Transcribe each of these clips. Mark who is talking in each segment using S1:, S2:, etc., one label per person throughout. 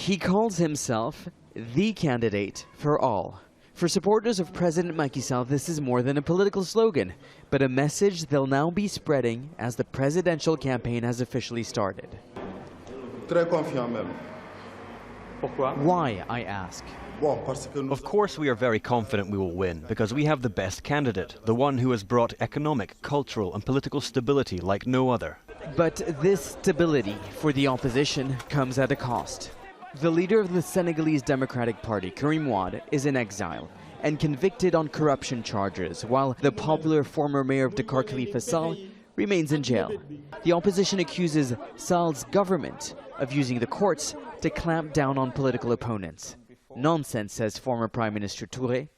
S1: He calls himself the candidate for all. For supporters of President Macky Sall, this is more than a political slogan, but a message they'll now be spreading as the presidential campaign has officially started.
S2: Très confiant même.
S1: Why, I ask?
S3: Of course we are very confident we will win, because we have the best candidate, the one who has brought economic, cultural and political stability like no other.
S1: But this stability for the opposition comes at a cost. The leader of the Senegalese Democratic Party, Karim Wade, is in exile and convicted on corruption charges, while the popular former mayor of Dakar, Khalifa Sall, remains in jail. The opposition accuses Sall's government of using the courts to clamp down on political opponents. Nonsense, says former Prime Minister TOURE.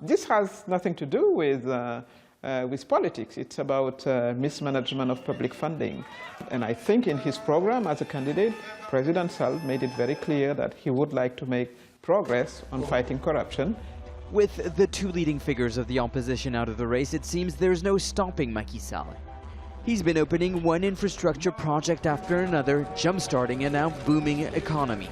S4: This has nothing to do with politics. It's about mismanagement of public funding. And I think in his program as a candidate, President Sall made it very clear that he would like to make progress on fighting corruption.
S1: With the two leading figures of the opposition out of the race, it seems there's no stopping Macky Sall. He's been opening one infrastructure project after another, jump-starting a now booming economy.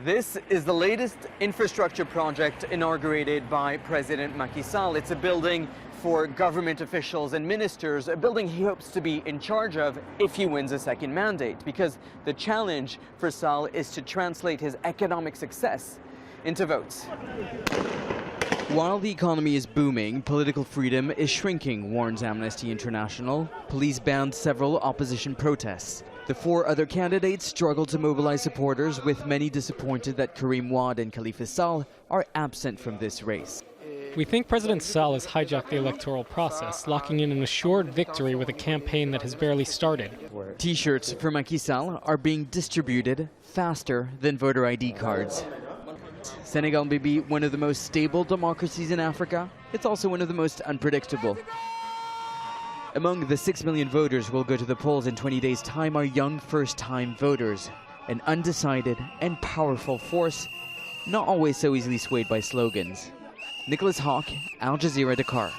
S1: This is the latest infrastructure project inaugurated by President Macky Sall. It's a building for government officials and ministers, a building he hopes to be in charge of if he wins a second mandate, because the challenge for Sall is to translate his economic success into votes. While the economy is booming, political freedom is shrinking, warns Amnesty International. Police banned several opposition protests. The four other candidates struggle to mobilize supporters, with many disappointed that Karim Wade and Khalifa Sall are absent from this race.
S5: We think President Sall has hijacked the electoral process, locking in an assured victory with a campaign that has barely started.
S1: T-shirts for Macky Sall are being distributed faster than voter ID cards. Senegal may be one of the most stable democracies in Africa. It's also one of the most unpredictable. Among the 6 million voters who will go to the polls in 20 days' time are young first-time voters, an undecided and powerful force, not always so easily swayed by slogans. Nicolas, Haque, Al Jazeera, Dakar.